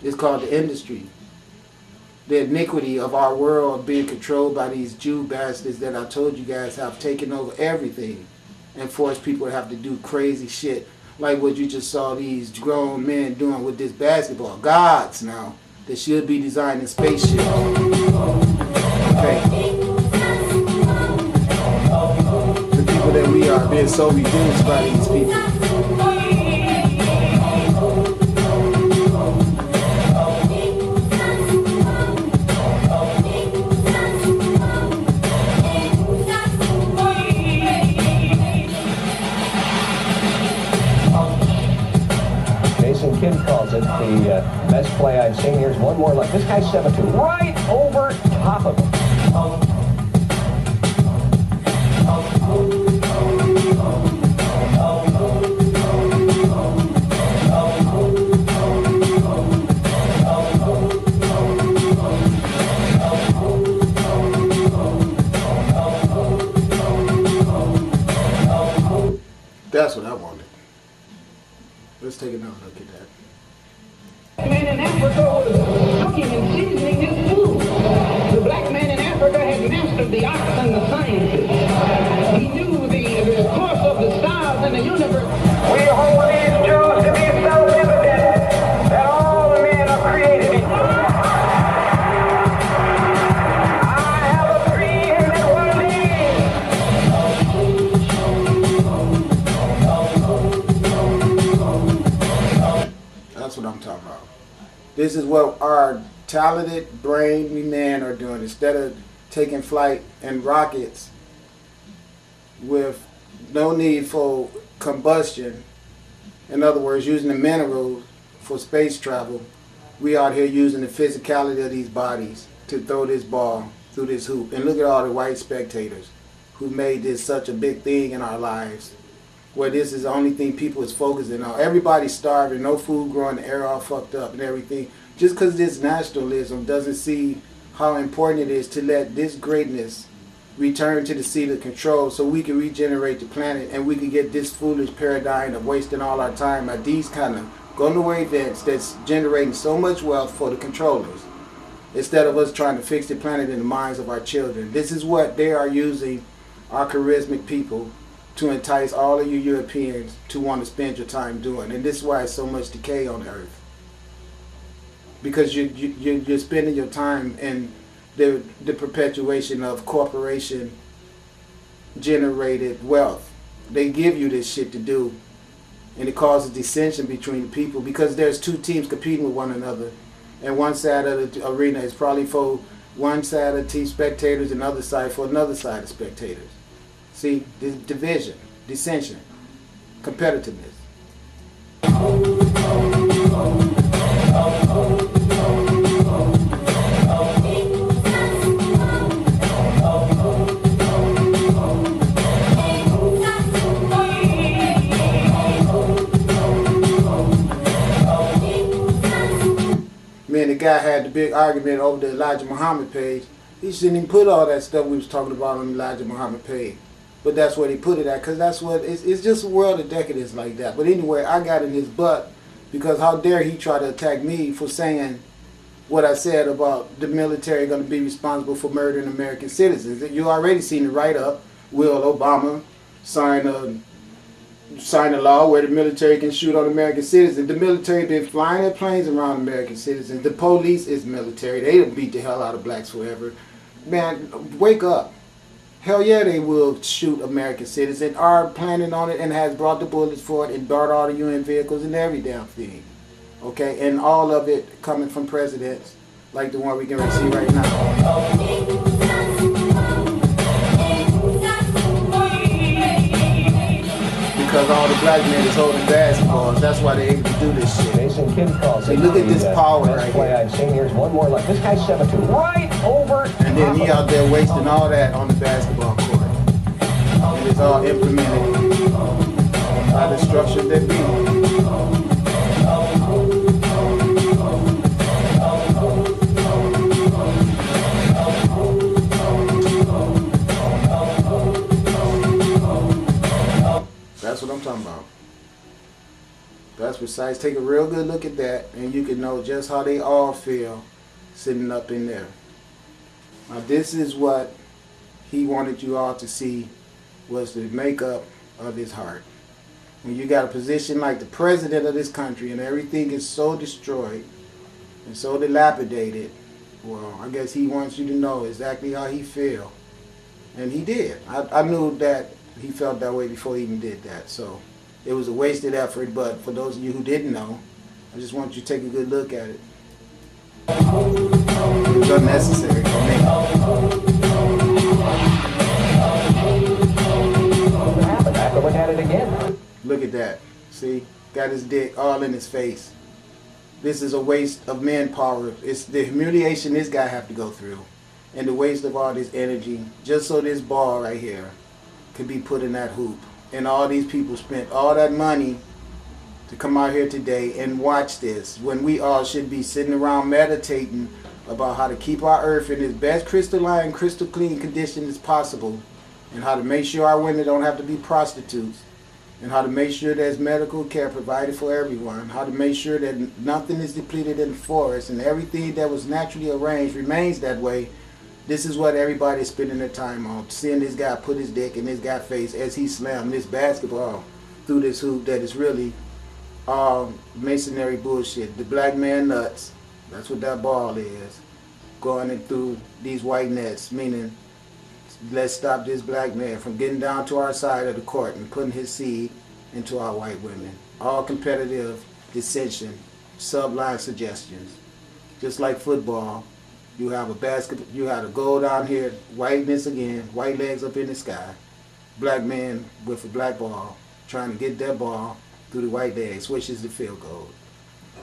It's called the industry. The iniquity of our world being controlled by these Jew bastards that I told you guys have taken over everything and forced people to have to do crazy shit like what you just saw these grown men doing with this basketball. Gods now that should be designing spaceships. Okay. The people that we are being so reduced by these people. Kidd calls it the best play I've seen. Here's one more like this guy's 7-2 right over top of him. That's what I wanted. Let's take another look at that. Man in Africa was cooking and seasoning his food. The black man in Africa had mastered the arts and the sciences. He knew the course of the stars in the universe. We hold these truths to be self-evident that all men are created equal. I have a dream that one day. That's what I'm talking about. This is what our talented, brainy men are doing. Instead of taking flight in rockets with no need for combustion, in other words, using the minerals for space travel, we out here using the physicality of these bodies to throw this ball through this hoop. And look at all the white spectators who made this such a big thing in our lives, where this is the only thing people is focusing on. Everybody's starving, no food growing, the air all fucked up and everything. Just because this nationalism doesn't see how important it is to let this greatness return to the seat of control so we can regenerate the planet and we can get this foolish paradigm of wasting all our time at these kind of going-away events that's generating so much wealth for the controllers instead of us trying to fix the planet in the minds of our children. This is what they are using our charismatic people to entice all of you Europeans to want to spend your time doing. And this is why it's so much decay on the earth. Because you're spending your time in the perpetuation of corporation generated wealth. They give you this shit to do, and it causes dissension between the people because there's two teams competing with one another, and one side of the arena is probably for one side of the team spectators and the other side for another side of spectators. See, this division, dissension, competitiveness. Man, the guy had the big argument over the Elijah Muhammad page. He shouldn't even put all that stuff we was talking about on the Elijah Muhammad page. But that's where they put it at, because that's what, it's just a world of decadence like that. But anyway, I got in his butt, because how dare he try to attack me for saying what I said about the military going to be responsible for murdering American citizens. You already seen the write-up. Will Obama sign a law where the military can shoot on American citizens. The military been flying their planes around American citizens. The police is military. They don't beat the hell out of blacks forever. Man, wake up. Hell yeah, they will shoot American citizens, are planning on it, and has brought the bullets for it, and brought all the UN vehicles and every damn thing. Okay, and all of it coming from presidents like the one we can see right now. Because all the black men is holding basketballs, that's why they're able to do this shit. Jason Kidd calls it. Look at this power right play here. I've seen. Here's one more like this guy's 7-2 right over. And then he out there wasting all that on the basketball court. And it's all implemented by the structure that be. That's what I'm talking about. That's what precise. Take a real good look at that, and you can know just how they all feel sitting up in there. Now, this is what he wanted you all to see, was the makeup of his heart. When you got a position like the president of this country and everything is so destroyed and so dilapidated, well, I guess he wants you to know exactly how he feel. And he did. I knew that he felt that way before he even did that. So it was a wasted effort, but for those of you who didn't know, I just want you to take a good look at it. It was unnecessary for me. What happened? Look at it again. Look at that. See? Got his dick all in his face. This is a waste of manpower. It's the humiliation this guy have to go through. And the waste of all this energy just so this ball right here can be put in that hoop. And all these people spent all that money to come out here today and watch this, when we all should be sitting around meditating about how to keep our earth in its best crystalline, crystal clean condition as possible, and how to make sure our women don't have to be prostitutes, and how to make sure there's medical care provided for everyone, how to make sure that nothing is depleted in the forest, and everything that was naturally arranged remains that way. This is what everybody's spending their time on, seeing this guy put his dick in this guy's face as he slammed this basketball through this hoop that is really masonry bullshit. The black man nuts, that's what that ball is, going in through these white nets, meaning let's stop this black man from getting down to our side of the court and putting his seed into our white women. All competitive dissension, sublime suggestions. Just like football, you have a basket, you have a goal down here, whiteness again, white legs up in the sky, black man with a black ball trying to get that ball through the white legs, switches the field goal.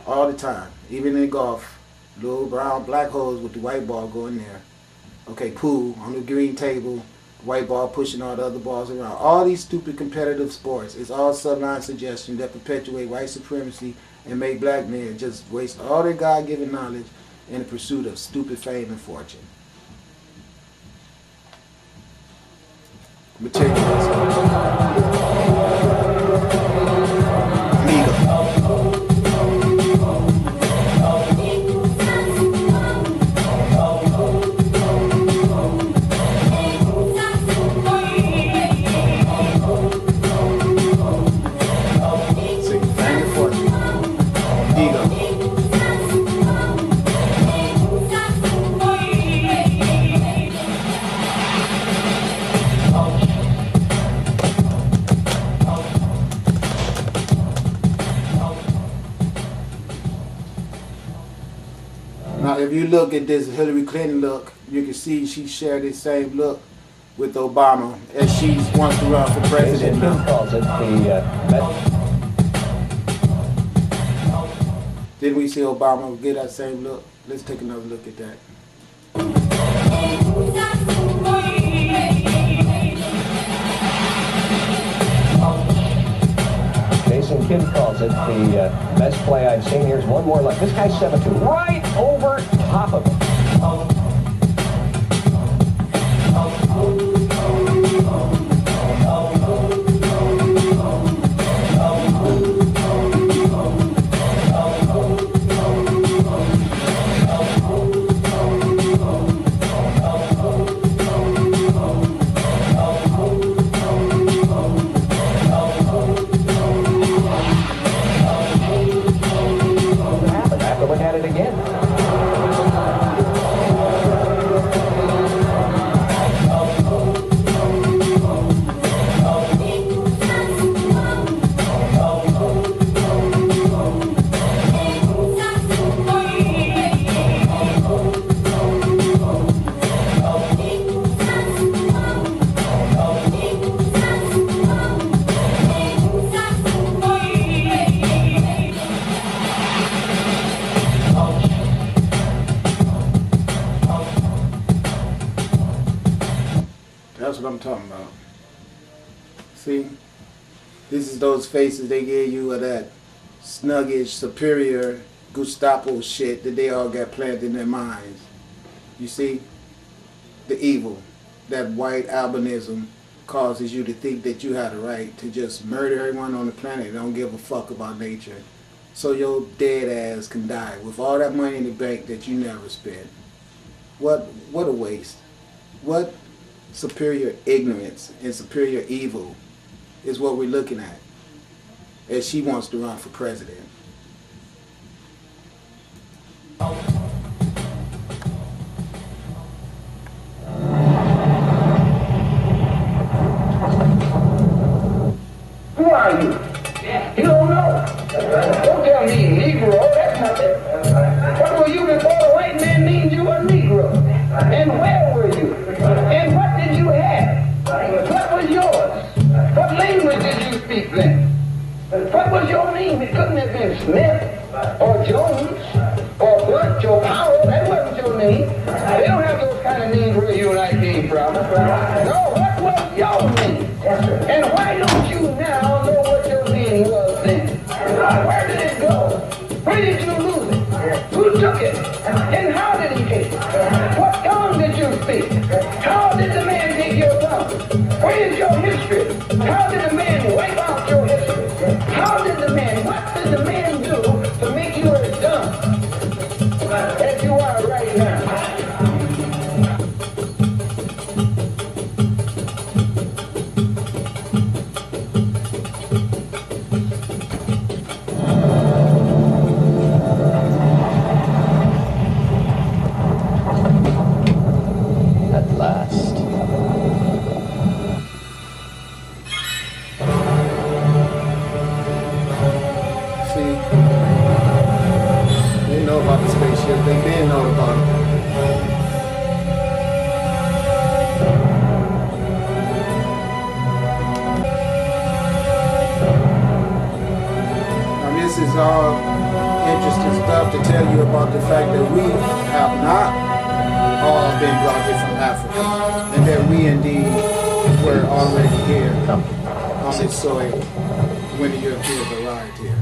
All the time, even in golf, little brown black holes with the white ball going there. Okay, pool on the green table, white ball pushing all the other balls around. All these stupid competitive sports, it's all sublime suggestion that perpetuate white supremacy and make black men just waste all their God-given knowledge in the pursuit of stupid fame and fortune. Materialism. Now, if you look at this Hillary Clinton look, you can see she shared this same look with Obama as she wants to run for president now. Calls it Didn't we see Obama get that same look? Let's take another look at that. Jason Kidd calls it the best play I've seen. Here's one more look. This guy's 7-2, right over top of him. Look at it again. That's what I'm talking about. See? This is those faces they gave you of that snuggish, superior Gestapo shit that they all got planted in their minds. You see? The evil. That white albinism causes you to think that you had a right to just murder everyone on the planet and don't give a fuck about nature. so your dead ass can die with all that money in the bank that you never spent. What a waste. What superior ignorance and superior evil is what we're looking at as she wants to run for president. Who are you? You don't know. Don't tell me Negro. That's nothing. What were you before the white man named you a Negro? And where were you? And what did you have? What was yours? What language did you speak then? What was your name? It couldn't have been Smith or Jones or Butch or Powell. That wasn't your name. They don't have those kind of names where you and I came from. No, what was your name? And why don't you now know what your name was then? Where did it go? Where did you lose it? Who took it? And how did he take it? What tongue did you speak? How did the man take your tongue? Where is your history? How did the man wipe out your history? How did the man, what did the man do to make you as dumb as you are right now? At last. See, they know about the spaceship. They didn't know about it. Now this is all interesting stuff to tell you about the fact that we have not all been brought here from Africa, and that we indeed were already here on this soil when the Europeans arrived here.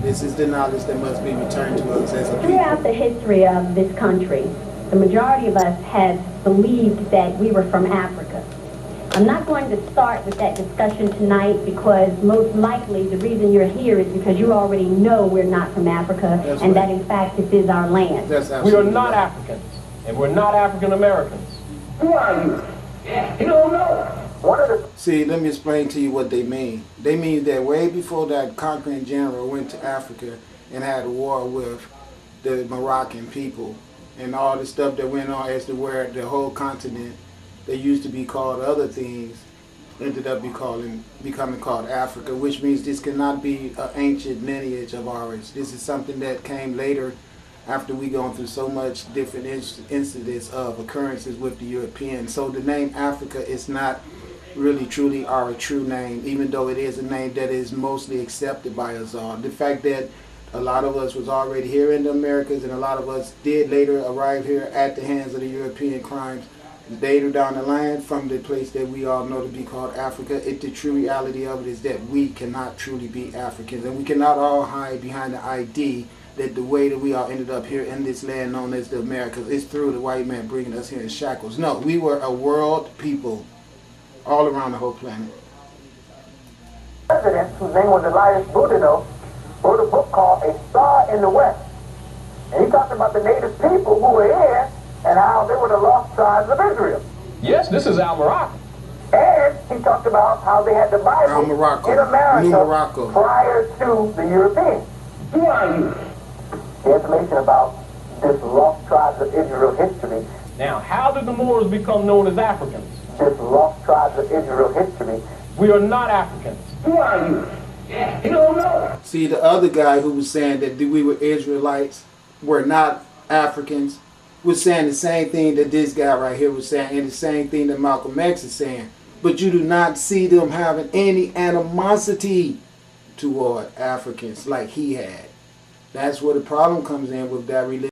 This is the knowledge that must be returned to us as a people. Throughout the history of this country, the majority of us have believed that we were from Africa. I'm not going to start with that discussion tonight because most likely the reason you're here is because you already know we're not from Africa. That's and right. that in fact this is our land. That's We are absolutely not right. Africans, and we're not African Americans. Who are you? You don't know. One of the See, let me explain to you what they mean. They mean that way before that conquering general went to Africa and had a war with the Moroccan people and all the stuff that went on as to where the whole continent that used to be called other things ended up becoming called Africa, which means this cannot be an ancient lineage of ours. This is something that came later after we gone through so much different incidents of occurrences with the Europeans. So the name Africa is not really truly our true name, even though it is a name that is mostly accepted by us all. The fact that a lot of us was already here in the Americas and a lot of us did later arrive here at the hands of the European crimes later down the line from the place that we all know to be called Africa. The true reality of it is that we cannot truly be Africans, and we cannot all hide behind the ID that the way that we all ended up here in this land known as the Americas is through the white man bringing us here in shackles. No, we were a world people all around the whole planet. president, whose name was Elias Boudinot, wrote a book called A Star in the West. And he talked about the native people who were here and how they were the lost tribes of Israel. Yes, this is Al Morocco. And he talked about how they had the Bible Al Morocco, in America New Morocco. prior to the Europeans. Who are you? The information about this lost tribes of Israel history, Now, how did the Moors become known as Africans? this lost tribes of Israel history. We are not Africans. Who are you? You don't know. See, the other guy who was saying that we were Israelites, were not Africans, was saying the same thing that this guy right here was saying, and the same thing that Malcolm X is saying. But you do not see them having any animosity toward Africans like he had. That's where the problem comes in with that religion.